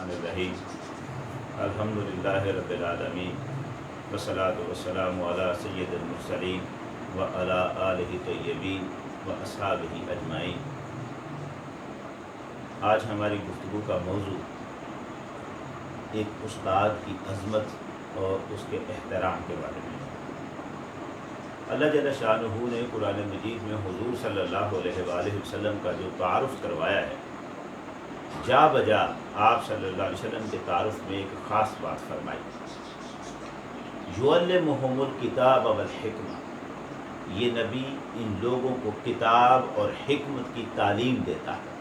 الرحمن الرحیم الحمدللہ رب العالمین والصلاة والسلام علی سید المرسلین وعلی آلہ طیبین واصحابہ اجمعین۔ آج ہماری گفتگو کا موضوع ایک استاد کی عظمت اور اس کے احترام کے بارے میں ہے۔ اللہ جل شانہ نے قرآن مجید میں حضور صلی اللہ علیہ وآلہ وسلم کا جو تعارف کروایا ہے، جا بجا آپ صلی اللہ علیہ وسلم کے تعارف میں ایک خاص بات فرمائی، یعلمہم الکتاب والحکمہ، یہ نبی ان لوگوں کو کتاب اور حکمت کی تعلیم دیتا ہے،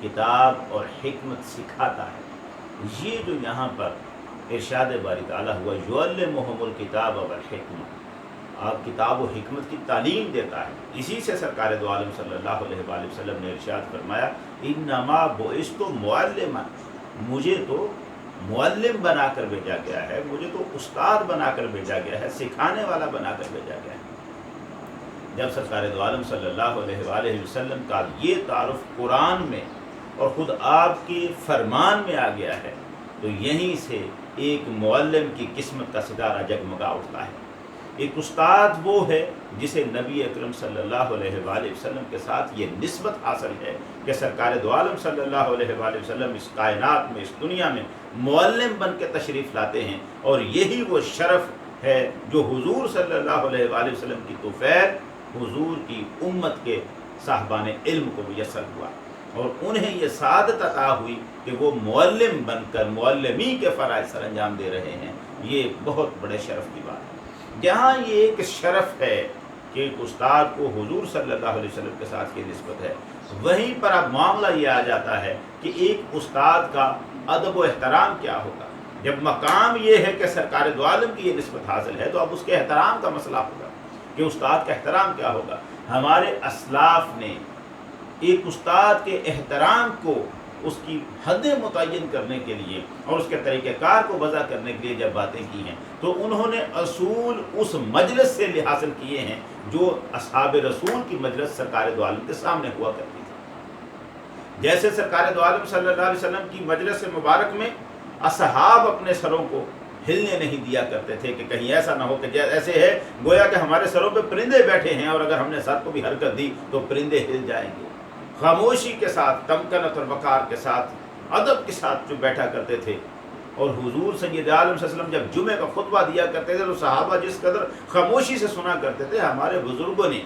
کتاب اور حکمت سکھاتا ہے۔ یہ جو یہاں پر ارشاد باری تعالیٰ ہوا یعلمہم الکتاب والحکمہ، آپ کتاب و حکمت کی تعلیم دیتا ہے، اسی سے سرکار دو عالم صلی اللہ علیہ وآلہ وسلم نے ارشاد فرمایا انما بعثت معلما، مجھے تو معلم بنا کر بھیجا گیا ہے، مجھے تو استاد بنا کر بھیجا گیا ہے، سکھانے والا بنا کر بھیجا گیا ہے۔ جب سرکار دو عالم صلی اللہ علیہ وآلہ وسلم کا یہ تعارف قرآن میں اور خود آپ کے فرمان میں آ گیا ہے تو یہیں سے ایک معلم کی قسمت کا ستارہ جگمگا اٹھتا ہے۔ ایک استاد وہ ہے جسے نبی اکرم صلی اللہ علیہ وآلہ وسلم کے ساتھ یہ نسبت حاصل ہے کہ سرکار دو عالم صلی اللہ علیہ وآلہ وسلم اس کائنات میں، اس دنیا میں معلم بن کے تشریف لاتے ہیں، اور یہی وہ شرف ہے جو حضور صلی اللہ علیہ وآلہ وسلم کی توفیق حضور کی امت کے صاحبان علم کو میسر ہوا، اور انہیں یہ سعادت عطا ہوئی کہ وہ معلم بن کر معلمی کے فرائض سر انجام دے رہے ہیں۔ یہ بہت بڑے شرف کی بات ہے۔ جہاں یہ ایک شرف ہے کہ ایک استاد کو حضور صلی اللہ علیہ وسلم کے ساتھ یہ نسبت ہے، وہیں پر اب معاملہ یہ آ جاتا ہے کہ ایک استاد کا ادب و احترام کیا ہوگا۔ جب مقام یہ ہے کہ سرکار دو عالم کی یہ نسبت حاصل ہے تو اب اس کے احترام کا مسئلہ ہوگا کہ استاد کا احترام کیا ہوگا۔ ہمارے اسلاف نے ایک استاد کے احترام کو، اس کی حدیں متعین کرنے کے لیے اور اس کے طریقہ کار کو وضع کرنے کے لیے جب باتیں کی ہیں تو انہوں نے اصول اس مجلس سے حاصل کیے ہیں جو اصحاب رسول کی مجلس سرکار دو عالم کے سامنے ہوا کرتی تھی۔ جیسے سرکار دو عالم صلی اللہ علیہ وسلم کی مجلس مبارک میں اصحاب اپنے سروں کو ہلنے نہیں دیا کرتے تھے کہ کہیں ایسا نہ ہو کہ ایسے ہے گویا کہ ہمارے سروں پہ پرندے بیٹھے ہیں اور اگر ہم نے سر کو بھی حرکت دی تو پرندے ہل جائیں گے۔ خاموشی کے ساتھ، تمکنت اور وقار کے ساتھ، ادب کے ساتھ جو بیٹھا کرتے تھے، اور حضور سید عالم صلی اللہ علیہ وسلم جب جمعہ کا خطبہ دیا کرتے تھے تو صحابہ جس قدر خاموشی سے سنا کرتے تھے، ہمارے بزرگوں نے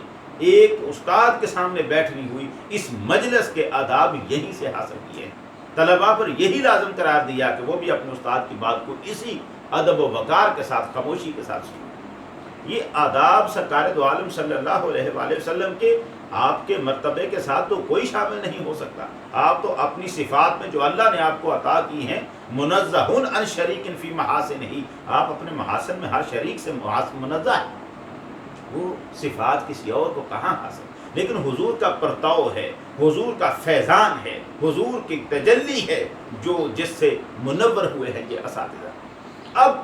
ایک استاد کے سامنے بیٹھنی ہوئی اس مجلس کے آداب یہیں سے حاصل کیے ہیں۔ طلباء پر یہی لازم قرار دیا کہ وہ بھی اپنے استاد کی بات کو اسی ادب و وقار کے ساتھ، خاموشی کے ساتھ سنیں۔ یہ آداب سرکار دو عالم صلی اللہ علیہ وآلہ وسلم کے آپ کے مرتبے کے ساتھ تو کوئی شامل نہیں ہو سکتا۔ آپ تو اپنی صفات میں جو اللہ نے آپ کو عطا کی ہیں، منزہون عن شریک فی محاسن ہی، آپ اپنے محاسن میں ہر شریک سے منزہ ہیں، وہ صفات کسی اور کو کہاں حاصل۔ لیکن حضور کا پرتاؤ ہے، حضور کا فیضان ہے، حضور کی تجلی ہے جو جس سے منور ہوئے ہیں یہ اساتذہ۔ اب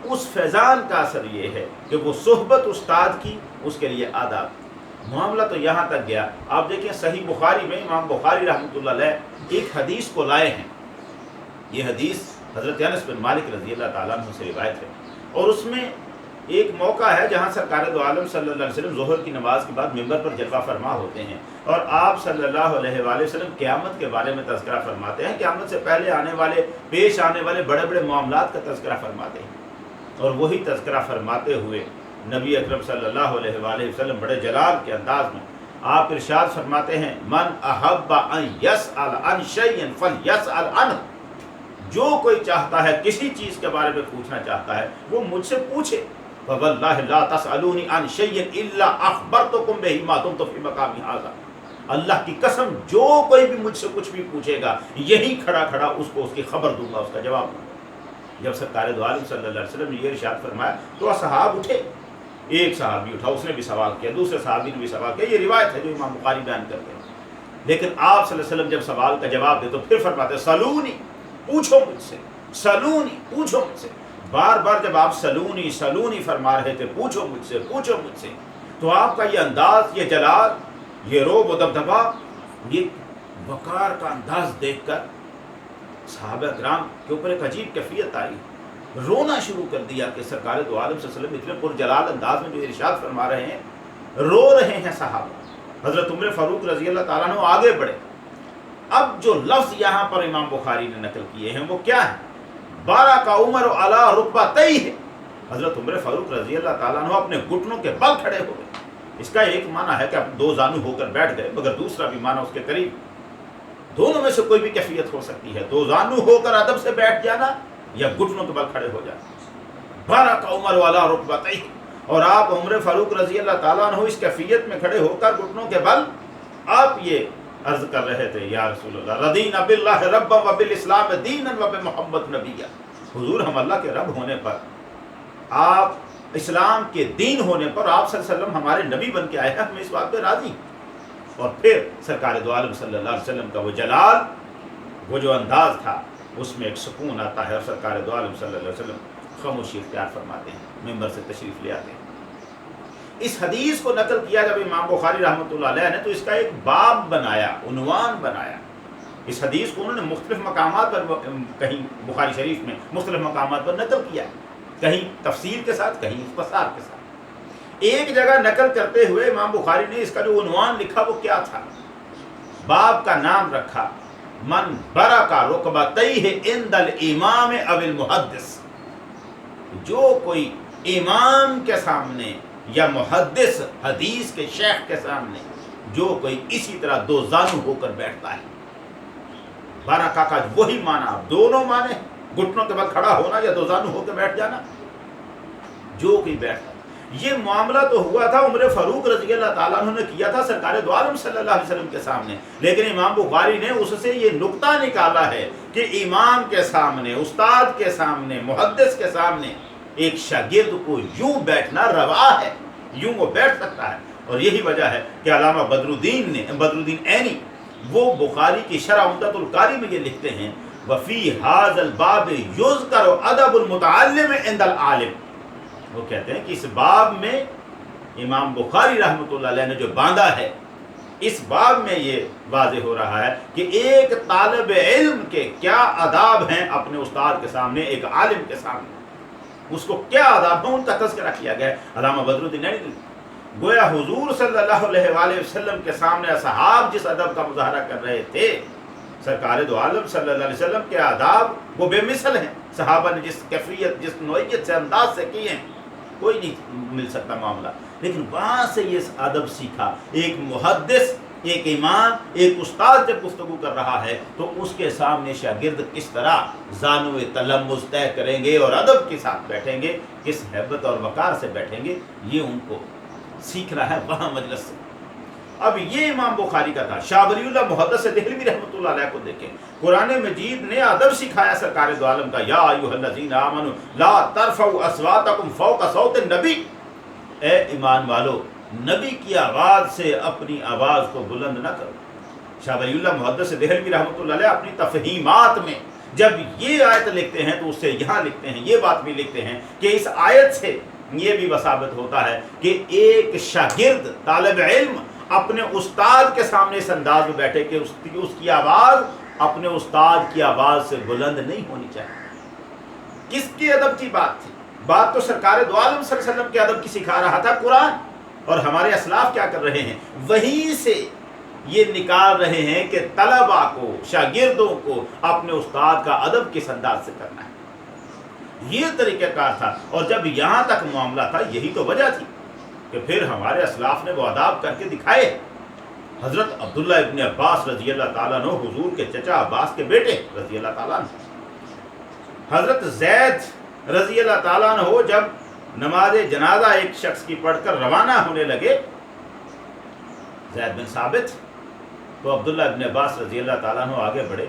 اس فیضان کا اثر یہ ہے کہ وہ صحبت استاد کی، اس کے لیے آداب۔ معاملہ تو یہاں تک گیا، آپ دیکھیں صحیح بخاری میں امام بخاری رحمۃ اللہ علیہ ایک حدیث کو لائے ہیں۔ یہ حدیث حضرت انس بن مالک رضی اللہ تعالیٰ عنہ سے روایت ہے، اور اس میں ایک موقع ہے جہاں سرکار دو عالم صلی اللہ علیہ وسلم ظہر کی نماز کے بعد ممبر پر جلوہ فرما ہوتے ہیں، اور آپ صلی اللہ علیہ وآلہ وسلم قیامت کے بارے میں تذکرہ فرماتے ہیں، قیامت سے پہلے آنے والے، پیش آنے والے بڑے بڑے معاملات کا تذکرہ فرماتے ہیں۔ اور وہی تذکرہ فرماتے ہوئے نبی اکرم صلی اللہ علیہ وآلہ وسلم بڑے جلال کے انداز میں آپ ارشاد فرماتے ہیں من احب ان یسأل عن شیء فلیسأل عنہ، جو کوئی چاہتا ہے کسی چیز کے بارے میں پوچھنا چاہتا ہے وہ مجھ سے پوچھے۔ فواللہ لا تسألونی عن شیء الا اخبرتکم بہ ما دمت فی مقامی ھذا، اللہ کی قسم جو کوئی بھی مجھ سے کچھ بھی پوچھے گا یہی کھڑا کھڑا اس کو اس کی خبر دوں گا، اس کا جواب دوں گا۔ جب سرکار دو عالم صلی اللہ علیہ وسلم نے یہ ارشاد فرمایا تو اصحاب اٹھے، ایک صحابی اٹھا، اس نے بھی سوال کیا، دوسرے صحابی نے بھی سوال کیا، یہ روایت ہے جو امام بخاری بیان کرتے ہیں۔ لیکن آپ صلی اللہ علیہ وسلم جب سوال کا جواب دے تو پھر فرماتے سلونی، پوچھو مجھ سے، سلونی، پوچھو مجھ سے۔ بار بار جب آپ سلونی سلونی فرما رہے تھے، پوچھو مجھ سے، پوچھو مجھ سے، تو آپ کا یہ انداز، یہ جلال، یہ روب و دبدبا، یہ وقار کا انداز دیکھ کر صحابہ کرام کے اوپر ایک عجیب کیفیت آئی، رونا شروع کر دیا کہ سرکار دو عالم صلی اللہ علیہ وسلم اتنے پرجلال انداز میں جو ارشاد فرما رہے ہیں، رو رہے ہیں صحابہ۔ حضرت عمر فاروق رضی اللہ تعالیٰ عنہ آگے بڑھے۔ اب جو لفظ یہاں پر امام بخاری نے نقل کیے ہیں وہ کیا ہے؟ 12 کا عمر علی رکبتیہ ہے۔ حضرت عمر فاروق رضی اللہ تعالیٰ عنہ اپنے گھٹنوں کے بل کھڑے ہو گئے۔ اس کا ایک معنی ہے کہ آپ 2 زانو ہو کر بیٹھ گئے، مگر دوسرا بھی معنی اس کے قریب، دونوں میں سے کوئی بھی کیفیت ہو سکتی ہے، 2 زانو ہو کر ادب سے بیٹھ جانا یا گھٹنوں کے بل کھڑے ہو جانا۔ 12 کا عمر علی رکبتیہ، اور آپ عمر فاروق رضی اللہ تعالیٰ عنہ اس کیفیت میں کھڑے ہو کر گھٹنوں کے بل آپ یہ عرض کر رہے تھے، یا رسول اللہ رضینا باللہ ربا وبالاسلام دینا وبمحمد نبیا، حضور ہم اللہ کے رب ہونے پر، آپ اسلام کے دین ہونے پر آپ صلی اللہ علیہ وسلم ہمارے نبی بن کے آئے ہیں، ہم اس بات پہ راضی۔ اور پھر سرکار دو عالم صلی اللہ علیہ وسلم کا وہ جلال، وہ جو انداز تھا، اس میں ایک سکون آتا ہے، اور سرکار دو عالم صلی اللہ علیہ وسلم خاموشی اختیار فرماتے ہیں، ممبر سے تشریف لے آتے ہیں۔ اس حدیث کو نقل کیا جب امام بخاری رحمۃ اللہ علیہ نے تو اس کا ایک باب بنایا، عنوان بنایا۔ اس حدیث کو انہوں نے مختلف مقامات پر، کہیں بخاری شریف میں مختلف مقامات پر نقل کیا، کہیں تفصیل کے ساتھ، کہیں اختصار کے ساتھ۔ ایک جگہ نقل کرتے ہوئے امام بخاری نے اس کا جو عنوان لکھا وہ کیا تھا؟ باب کا نام رکھا من برک رکبتیہ عند الامام او المحدث، جو کوئی امام کے سامنے یا محدث حدیث کے شیخ کے سامنے جو کوئی اسی طرح 2 زانو ہو کر بیٹھتا ہے۔ برکہ کا وہی معنی، اب دونوں معنی، گھٹنوں کے بعد کھڑا ہونا یا 2 زانو ہو کے بیٹھ جانا، جو کوئی بیٹھتا۔ یہ معاملہ تو ہوا تھا عمر فاروق رضی اللہ تعالیٰ عنہ نے کیا تھا سرکار دو عالم صلی اللہ علیہ وسلم کے سامنے، لیکن امام بخاری نے اس سے یہ نقطہ نکالا ہے کہ امام کے سامنے، استاد کے سامنے، محدث کے سامنے ایک شاگرد کو یوں بیٹھنا روا ہے، یوں وہ بیٹھ سکتا ہے۔ اور یہی وجہ ہے کہ علامہ بدر الدین عینی وہ بخاری کی شرح عمدۃ القاری میں یہ لکھتے ہیں، وفی ھذا الباب یذکر ادب المتعلم عند العالم، وہ کہتے ہیں کہ اس باب میں امام بخاری رحمۃ اللہ علیہ نے جو باندھا ہے، اس باب میں یہ واضح ہو رہا ہے کہ ایک طالب علم کے کیا آداب ہیں اپنے استاد کے سامنے، ایک عالم کے سامنے، اس کو کیا آداب ہیں، ان کا تذکرہ کیا گیا ہے۔ علامہ بدر الدین عینی گویا حضور صلی اللہ علیہ وآلہ وسلم کے سامنے اصحاب جس ادب کا مظاہرہ کر رہے تھے، سرکار دو عالم صلی اللہ علیہ وسلم کے آداب وہ بے مثل ہیں۔ صحابہ نے جس کیفیت، جس نوعیت سے، انداز سے کیے ہیں، کوئی نہیں مل سکتا معاملہ۔ لیکن وہاں سے یہ ادب سیکھا، ایک محدث، ایک امام، ایک استاد جب گفتگو کر رہا ہے تو اس کے سامنے شاگرد کس طرح زانو تلمذ طے کریں گے اور ادب کے ساتھ بیٹھیں گے، کس ہیبت اور وقار سے بیٹھیں گے، یہ ان کو سیکھنا ہے وہاں مجلس سے۔ اب یہ امام بخاری کا تھا۔ شاہ ولی اللہ محدث دہلوی رحمۃ اللہ علیہ کو دیکھیں، قرآن مجید نے ادب سکھایا سرکار دو عالم کا، یا ایھا الذین آمنوا لا ترفعوا اصواتکم فوق صوت النبی، اے ایمان والو نبی کی آواز سے اپنی آواز کو بلند نہ کرو۔ شاہ ولی اللہ محدث دہلوی رحمۃ اللہ علیہ اپنی تفہیمات میں جب یہ آیت لکھتے ہیں تو اس سے یہاں لکھتے ہیں، یہ بات بھی لکھتے ہیں کہ اس آیت سے یہ بھی ثابت ہوتا ہے کہ ایک شاگرد، طالب علم اپنے استاد کے سامنے اس انداز میں بیٹھے کہ اس کی آواز اپنے استاد کی آواز سے بلند نہیں ہونی چاہیے۔ کس کے ادب کی بات تھی؟ بات تو سرکار دو عالم صلی اللہ علیہ وسلم کے ادب کی سکھا رہا تھا قرآن، اور ہمارے اسلاف کیا کر رہے ہیں؟ وہیں سے یہ نکال رہے ہیں کہ طلباء کو، شاگردوں کو اپنے استاد کا ادب کس انداز سے کرنا ہے، یہ طریقہ کار تھا۔ اور جب یہاں تک معاملہ تھا، یہی تو وجہ تھی کہ پھر ہمارے اسلاف نے وہ آداب کر کے دکھائے۔ حضرت عبداللہ ابن عباس رضی اللہ تعالیٰ عنہ، حضور کے چچا عباس کے بیٹے رضی اللہ تعالیٰ عنہ، حضرت زید رضی اللہ تعالیٰ عنہ جب نماز جنازہ ایک شخص کی پڑھ کر روانہ ہونے لگے، زید بن ثابت، تو عبداللہ ابن عباس رضی اللہ تعالیٰ عنہ آگے بڑھے۔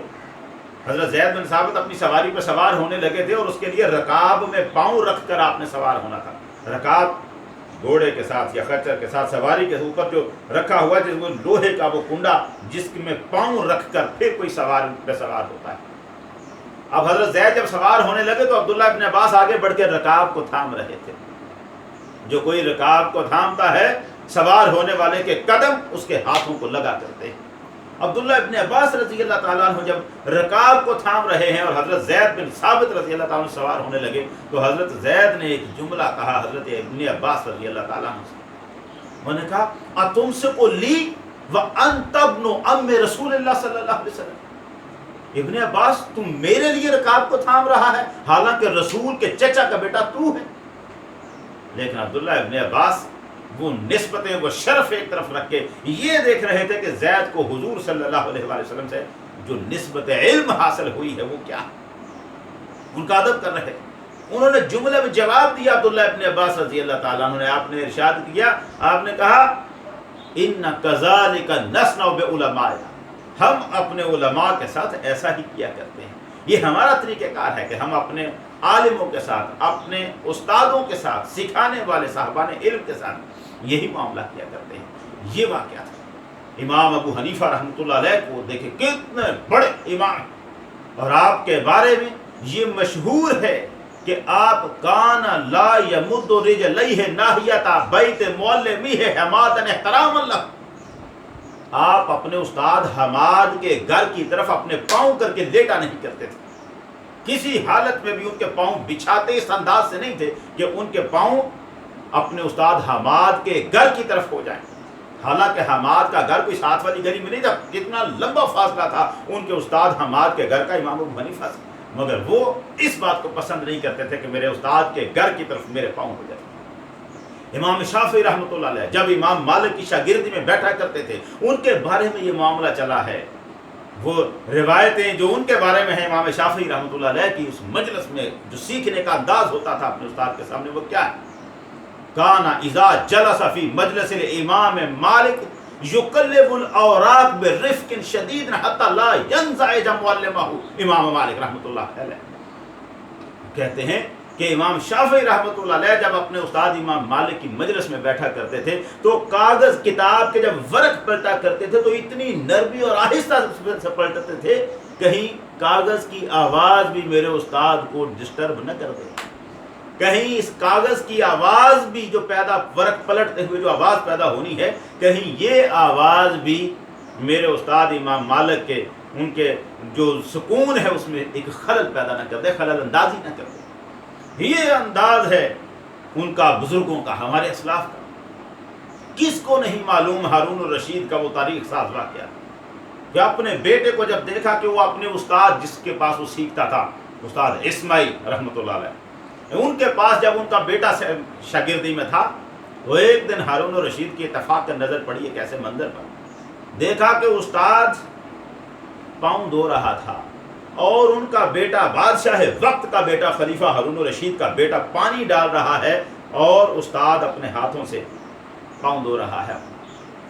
حضرت زید بن ثابت اپنی سواری پر سوار ہونے لگے تھے، اور اس کے لیے رکاب میں پاؤں رکھ کر آپ نے سوار ہونا تھا۔ رکاب گھوڑے کے ساتھ یا خچر کے ساتھ سواری کے اوپر جو رکھا ہوا، جس میں لوہے کا وہ کنڈا جس میں پاؤں رکھ کر پھر کوئی سوار پہ سوار ہوتا ہے۔ اب حضرت زید جب سوار ہونے لگے تو عبداللہ ابن عباس آگے بڑھ کے رکاب کو تھام رہے تھے۔ جو کوئی رکاب کو تھامتا ہے، سوار ہونے والے کے قدم اس کے ہاتھوں کو لگا کرتے ہیں۔ عبداللہ ابن عباس رضی اللہ تعالیٰ عنہ جب رکاب کو تھام رہے ہیں اور حضرت زید بن ثابت رضی اللہ تعالیٰ عنہ سوار ہونے لگے تو حضرت زید نے ایک جملہ کہا حضرت ابن عباس رضی اللہ تعالیٰ عنہ سے. انہوں نے کہا اتمسک لی وانت ابن ام رسول اللہ صلی اللہ علیہ وسلم. ابن عباس تم میرے لیے رکاب کو تھام رہا ہے حالانکہ رسول کے چچا کا بیٹا تو ہے. لیکن عبداللہ ابن عباس وہ نسبتیں وہ شرف ایک طرف رکھ کے یہ دیکھ رہے تھے کہ زید کو حضور صلی اللہ علیہ وآلہ وسلم سے جو نسبت علم حاصل ہوئی ہے وہ کیا ہے، ان کا ادب کر رہے. انہوں نے جملے میں جواب دیا عبداللہ ابن عباس رضی اللہ تعالیٰ عنہ نے. آپ نے ارشاد کیا، آپ نے کہا ان کذالک نصنع بعلمائنا، ہم اپنے علماء کے ساتھ ایسا ہی کیا کرتے ہیں. یہ ہمارا طریقہ کار ہے کہ ہم اپنے عالموں کے ساتھ، اپنے استادوں کے ساتھ، سکھانے والے صاحبان علم کے ساتھ یہی معاملہ کیا کرتے ہیں. یہ واقعہ تھا. امام ابو حنیفہ رحمۃ اللہ علیہ کو دیکھیں کتنے بڑے امام، اور آپ کے بارے میں یہ مشہور ہے کہ آپ کان لا یمد رجلیہ ناحیۃ بیت معلمہ حمادا احتراما لہ. آپ اپنے استاد حماد کے گھر کی طرف اپنے پاؤں کر کے لیٹا نہیں کرتے تھے. کسی حالت میں بھی ان کے پاؤں بچھاتے اس انداز سے نہیں تھے کہ ان کے پاؤں اپنے استاد حماد کے گھر کی طرف ہو جائیں. حالانکہ حماد کا گھر کوئی ساتھ والی گلی میں نہیں تھا، کتنا لمبا فاصلہ تھا ان کے استاد حماد کے گھر کا امام ابو حنیفہ سے، مگر وہ اس بات کو پسند نہیں کرتے تھے کہ میرے استاد کے گھر کی طرف میرے پاؤں ہو جائے. امام شافعی رحمۃ اللہ علیہ جب امام مالک کی شاگردی میں بیٹھا کرتے تھے ان کے بارے میں یہ معاملہ چلا ہے. وہ روایتیں جو ان کے بارے میں ہیں امام شافعی رحمۃ اللہ علیہ کی اس مجلس میں جو سیکھنے کا انداز ہوتا تھا اپنے استاد کے سامنے، وہ کیا ہے؟ کانا اذا جلس فی مجلس الامام مالک یقلب الاوراق برفق شدید حتی لا ینزعج معلمہ. امام مالک رحمۃ اللہ علیہ کہتے ہیں کہ امام شافعی رحمۃ اللہ علیہ جب اپنے استاد امام مالک کی مجلس میں بیٹھا کرتے تھے تو کاغذ کتاب کے جب ورق پلٹا کرتے تھے تو اتنی نرمی اور آہستہ سے پلٹتے تھے کہیں کاغذ کی آواز بھی میرے استاد کو ڈسٹرب نہ کر دے، کہیں اس کاغذ کی آواز بھی جو ورق پلٹتے ہوئے جو آواز پیدا ہونی ہے کہیں یہ آواز بھی میرے استاد امام مالک کے ان کے جو سکون ہے اس میں ایک خلل پیدا نہ کر دے، خلل اندازی نہ کر دے. یہ انداز ہے ان کا، بزرگوں کا، ہمارے اسلاف کا. کس کو نہیں معلوم ہارون الرشید کا وہ تاریخ ساز واقعہ کہ اپنے بیٹے کو جب دیکھا کہ وہ اپنے استاد جس کے پاس وہ سیکھتا تھا استاد اسماعیل رحمۃ اللہ علیہ، ان کے پاس جب ان کا بیٹا شاگردی میں تھا تو ایک دن ہارون الرشید کی اتفاق کا نظر پڑی ایک ایسے منظر پر، دیکھا کہ استاد پاؤں دھو رہا تھا اور ان کا بیٹا بادشاہ وقت کا بیٹا خلیفہ ہارون الرشید کا بیٹا پانی ڈال رہا ہے اور استاد اپنے ہاتھوں سے پاؤں دھو رہا ہے،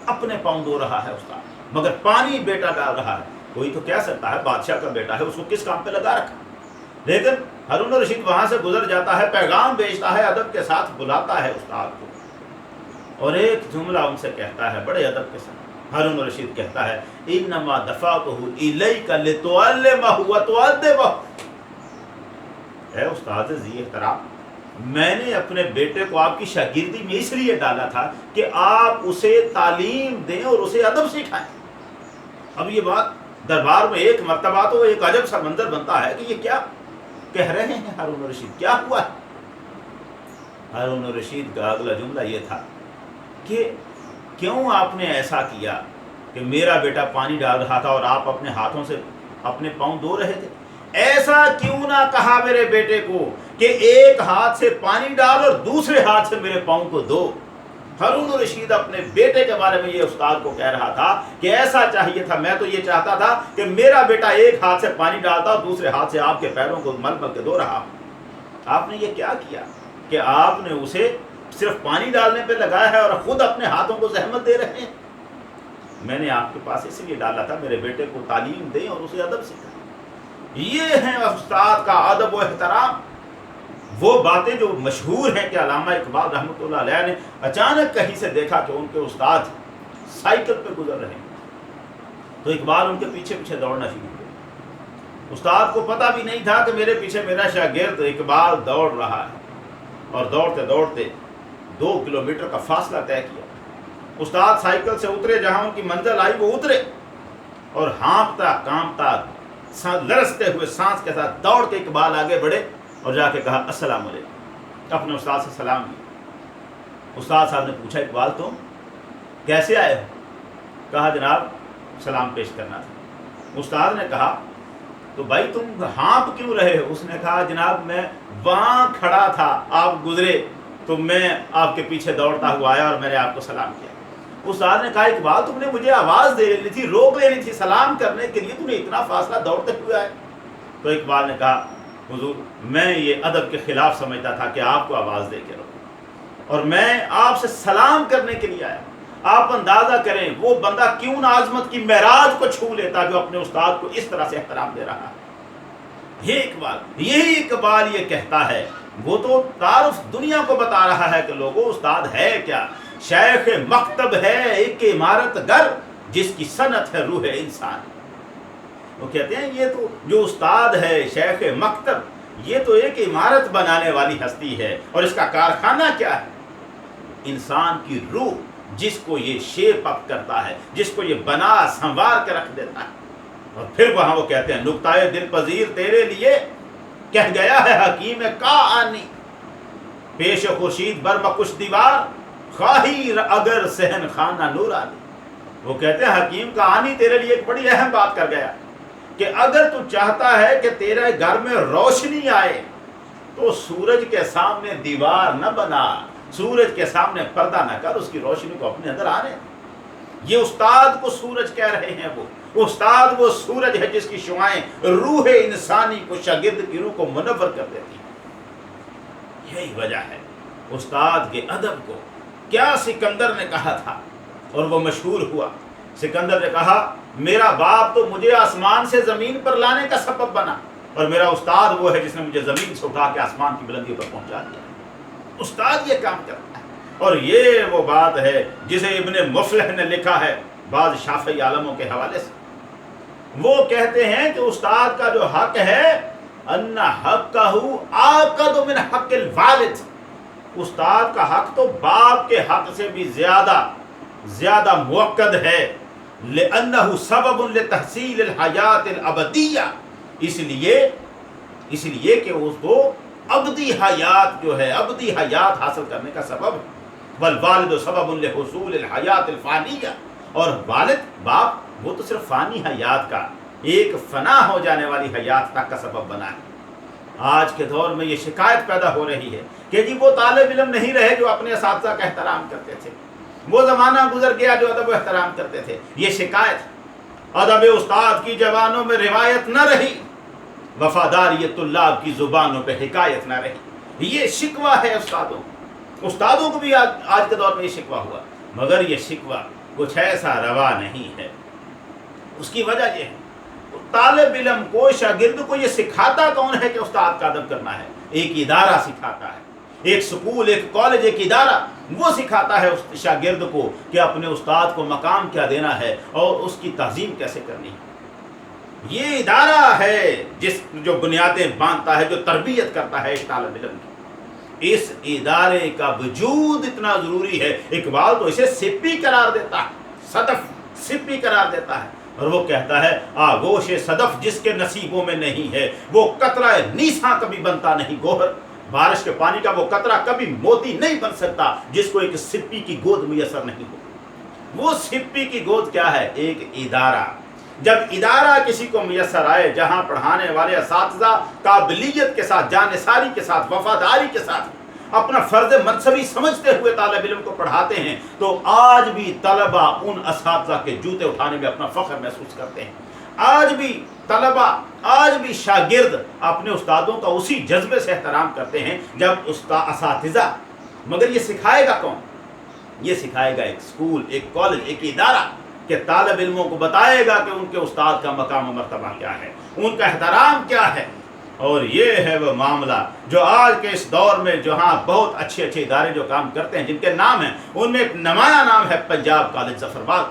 اپنے پاؤں دھو رہا ہے استاد، مگر پانی بیٹا ڈال رہا ہے. کوئی تو کہہ سکتا ہے بادشاہ کا بیٹا ہے اس کو کس کام پہ لگا رکھا، لیکن ہارون الرشید وہاں سے گزر جاتا ہے، پیغام بھیجتا ہے، ادب کے ساتھ بلاتا ہے استاد کو اور ایک جملہ ان سے کہتا ہے بڑے ادب کے ساتھ. ہارون الرشید کہتا ہے انما دفعتہ الیک لتعلمہ وتؤدبہ. اے استاد ذی احترام، میں نے اپنے بیٹے کو آپ کی شاگردی میں اس لیے ڈالا تھا کہ آپ اسے تعلیم دیں اور اسے ادب سکھائیں. اب یہ بات دربار میں ایک مرتبہ تو ایک عجب سا منظر بنتا ہے کہ یہ کیا کہہ رہے ہیں ہارون الرشید، کیا ہوا ہے؟ ہارون الرشید کا اگلا جملہ یہ تھا کہ کیوں آپ نے ایسا کیا کہ میرا بیٹا پانی ڈال رہا تھا اور آپ اپنے ہاتھوں سے اپنے پاؤں دھو رہے تھے؟ ایسا کیوں نہ کہا میرے بیٹے کو کہ ایک ہاتھ سے پانی ڈال اور دوسرے ہاتھ سے میرے پاؤں کو دھو. ہارون الرشید اپنے بیٹے کے بارے میں یہ استاد کو کہہ رہا تھا کہ ایسا چاہیے تھا، میں تو یہ چاہتا تھا کہ میرا بیٹا ایک ہاتھ سے پانی ڈالتا اور دوسرے ہاتھ سے آپ کے پیروں کو مل مل کے دھو رہا. آپ نے یہ کیا کیا کہ آپ نے اسے صرف پانی ڈالنے پہ لگایا ہے اور خود اپنے ہاتھوں کو زحمت دے رہے ہیں. میں نے آپ کے پاس اس لیے ڈالا تھا میرے بیٹے کو تعلیم دیں اور اسے ادب سکھائیں. یہ ہیں استاد کا ادب و احترام. وہ باتیں جو مشہور ہیں کہ علامہ اقبال رحمۃ اللہ علیہ نے اچانک کہیں سے دیکھا کہ ان کے استاد سائیکل پہ گزر رہے ہیں تو اقبال ان کے پیچھے پیچھے دوڑنا شروع کیا. استاد کو پتہ بھی نہیں تھا کہ میرے پیچھے میرا شاگرد اقبال دوڑ رہا ہے، اور دوڑتے دوڑتے 2 کلومیٹر کا فاصلہ طے کیا. استاد سائیکل سے اترے، جہاں ان کی منزل آئی وہ اترے، اور ہانپتا کانپتا لرزتے ہوئے سانس کے ساتھ دوڑ کے اقبال آگے بڑھے اور جا کے کہا السلام علیکم، اپنے استاد سے سلام کیا۔ استاد صاحب نے پوچھا اقبال تم کیسے آئے ہو؟ کہا جناب سلام پیش کرنا تھا۔ استاد نے کہا تو بھائی تم ہانپ کیوں رہے ہو؟ اس نے کہا جناب میں وہاں کھڑا تھا، آپ گزرے تو میں آپ کے پیچھے دوڑتا ہوا آیا اور میں نے آپ کو سلام کیا۔ استاد نے کہا اقبال تم نے مجھے آواز دے لینی تھی، روک لینی تھی سلام کرنے کے لیے، تم نے اتنا فاصلہ دوڑتے ہوئے آئے۔ تو اقبال نے کہا حضور میں یہ ادب کے خلاف سمجھتا تھا کہ آپ کو آواز دے کے روکوں، اور میں آپ سے سلام کرنے کے لیے آیا۔ آپ اندازہ کریں وہ بندہ کیوں نہ عظمت کی معراج کو چھو لیتا جو اپنے استاد کو اس طرح سے احترام دے رہا ہے۔ یہ اقبال، یہی اقبال یہ کہتا ہے، وہ تو تعارف دنیا کو بتا رہا ہے کہ لوگوں استاد ہے کیا؟ شیخ مکتب ہے ایک عمارت گر، جس کی صنعت ہے روح انسان۔ وہ کہتے ہیں یہ تو جو استاد ہے شیخ مکتب، یہ تو ایک عمارت بنانے والی ہستی ہے، اور اس کا کارخانہ کیا ہے؟ انسان کی روح، جس کو یہ شیپ اپ کرتا ہے، جس کو یہ بنا سنوار کے رکھ دیتا ہے۔ اور پھر وہاں وہ کہتے ہیں نکتہ دل پذیر تیرے لیے کہہ گیا ہے حکیم کا آنی، پیش خورشید بر مکش دیوار خواہی اگر سہن خانہ نورانی۔ وہ کہتے ہیں حکیم کا آنی تیرے لیے ایک بڑی اہم بات کر گیا کہ اگر تو چاہتا ہے کہ تیرے گھر میں روشنی آئے تو سورج کے سامنے دیوار نہ بنا، سورج کے سامنے پردہ نہ کر، اس کی روشنی کو اپنے اندر آنے۔ یہ استاد کو سورج کہہ رہے ہیں، وہ استاد وہ سورج ہے جس کی شعائیں روح انسانی کو، شاگرد کی روح کو منور کر دیتی ہیں۔ یہی وجہ ہے استاد کے ادب کو کیا سکندر نے کہا تھا اور وہ مشہور ہوا۔ سکندر نے کہا میرا باپ تو مجھے آسمان سے زمین پر لانے کا سبب بنا، اور میرا استاد وہ ہے جس نے مجھے زمین سے اٹھا کے آسمان کی بلندیوں پر پہنچا دیا۔ استاد یہ کام کرتا ہے، اور یہ وہ بات ہے جسے ابن مفلح نے لکھا ہے بعض شافعی عالموں کے حوالے سے۔ وہ کہتے ہیں کہ استاد کا جو حق ہے ان حقہ آکد من حق الوالد، استاد کا حق تو باپ کے حق سے بھی زیادہ موقد ہے، لأنہ سبب لتحصیل الحیات الابدیہ، اس لیے کہ اس کو ابدی حیات جو ہے، ابدی حیات حاصل کرنے کا سبب ہے۔ والوالد سبب لحصول الحیات الفانیہ، اور والد باپ وہ تو صرف فانی حیات کا، ایک فنا ہو جانے والی حیات تک کا سبب بنا ہے۔ آج کے دور میں یہ شکایت پیدا ہو رہی ہے کہ جی وہ طالب علم نہیں رہے جو اپنے اساتذہ کا احترام کرتے تھے، وہ زمانہ گزر گیا جو ادب و احترام کرتے تھے۔ یہ شکایت، ادب استاد کی زبانوں میں روایت نہ رہی، وفاداریت طلاب کی زبانوں پہ حکایت نہ رہی، یہ شکوہ ہے استادوں کو بھی آج کے دور میں یہ شکوہ ہوا، مگر یہ شکوہ کچھ ایسا روا نہیں ہے۔ اس کی وجہ یہ ہے طالب علم کو، شاگرد کو یہ سکھاتا کون ہے کہ استاد کا ادب کرنا ہے؟ ایک ادارہ سکھاتا ہے، ایک سکول، ایک کالج، ایک ادارہ، وہ سکھاتا ہے اس شاگرد کو کہ اپنے استاد کو مقام کیا دینا ہے اور اس کی تعظیم کیسے کرنی ہے۔ یہ ادارہ ہے جو بنیادیں باندھتا ہے، جو تربیت کرتا ہے ایک طالب علم کی۔ اس ادارے کا وجود اتنا ضروری ہے، اقبال تو اسے سپی قرار دیتا ہے، صدف سپی قرار دیتا ہے، اور وہ کہتا ہے آغوش صدف جس کے نصیبوں میں نہیں ہے، وہ قطرہ نیساں کبھی بنتا نہیں گوہر، بارش کے پانی کا وہ قطرہ کبھی موتی نہیں بن سکتا جس کو ایک سپی کی گود میسر نہیں ہو۔ وہ سپی کی گود کیا ہے؟ ایک ادارہ۔ جب ادارہ کسی کو میسر آئے جہاں پڑھانے والے اساتذہ قابلیت کے ساتھ، جانثاری کے ساتھ، وفاداری کے ساتھ اپنا فرض منصبی سمجھتے ہوئے طالب علم کو پڑھاتے ہیں، تو آج بھی طلبہ ان اساتذہ کے جوتے اٹھانے میں اپنا فخر محسوس کرتے ہیں۔ آج بھی طلبہ، آج بھی شاگرد اپنے استادوں کا اسی جذبے سے احترام کرتے ہیں جب اساتذہ، مگر یہ سکھائے گا کون؟ یہ سکھائے گا ایک سکول، ایک کالج، ایک ادارہ، کہ طالب علموں کو بتائے گا کہ ان کے استاد کا مقام و مرتبہ کیا ہے، ان کا احترام کیا ہے۔ اور یہ ہے وہ معاملہ جو آج کے اس دور میں جہاں بہت اچھے ادارے جو کام کرتے ہیں، جن کے نام ہیں، ان میں ایک نمایاں نام ہے پنجاب کالج ظفربال۔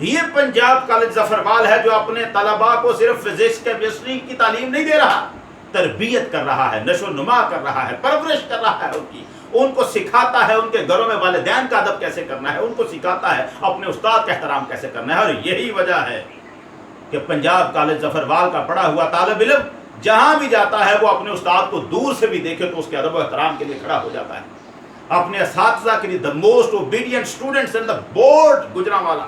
یہ پنجاب کالج ظفربال ہے جو اپنے طلباء کو صرف فزکس کیمسٹری کی تعلیم نہیں دے رہا، تربیت کر رہا ہے، نشو و نما کر رہا ہے، پرورش کر رہا ہے ان کو سکھاتا ہے ان کے گھروں میں والدین کا ادب کیسے کرنا ہے، ان کو سکھاتا ہے اپنے استاد کا احترام کیسے کرنا ہے۔ اور یہی وجہ ہے کہ پنجاب کالج ظفروال کا پڑھا ہوا طالب علم جہاں بھی جاتا ہے وہ اپنے استاد کو دور سے بھی دیکھے تو اس کے ادب و احترام کے لیے کھڑا ہو جاتا ہے. اپنے اساتذہ کے لیے the most obedient students in the board Gujranwala,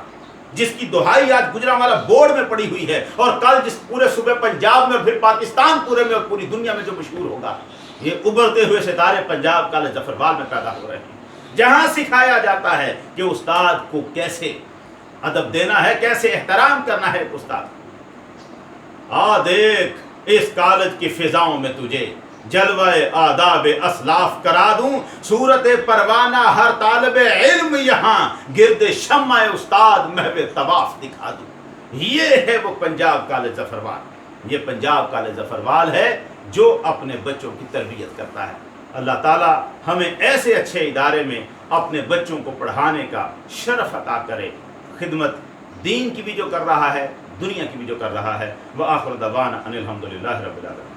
جس کی دہائی آج گجرانوالا بورڈ میں پڑی ہوئی ہے، اور کل جس پورے صوبے پنجاب میں اور پھر پاکستان پورے میں اور پوری دنیا میں جو مشہور ہوگا. یہ ابھرتے ہوئے ستارے پنجاب کالج ظفروال میں پیدا ہو رہے ہیں، جہاں سکھایا جاتا ہے کہ استاد کو کیسے ادب دینا ہے، کیسے احترام کرنا ہے استاد. دیکھ اس کالج کی فضاؤں میں تجھے جلوہ آداب اسلاف کرا دوں، صورت پروانہ ہر طالب علم یہاں گرد شمع استاد محو طواف دکھا دوں. یہ ہے وہ پنجاب کالج ظفروال، یہ پنجاب کالج ظفروال ہے جو اپنے بچوں کی تربیت کرتا ہے. اللہ تعالی ہمیں ایسے اچھے ادارے میں اپنے بچوں کو پڑھانے کا شرف عطا کرے. خدمت دین کی بھی جو کر رہا ہے، دنیا کی بھی جو کر رہا ہے. وآخر دعوانا ان الحمدللہ رب العالمین.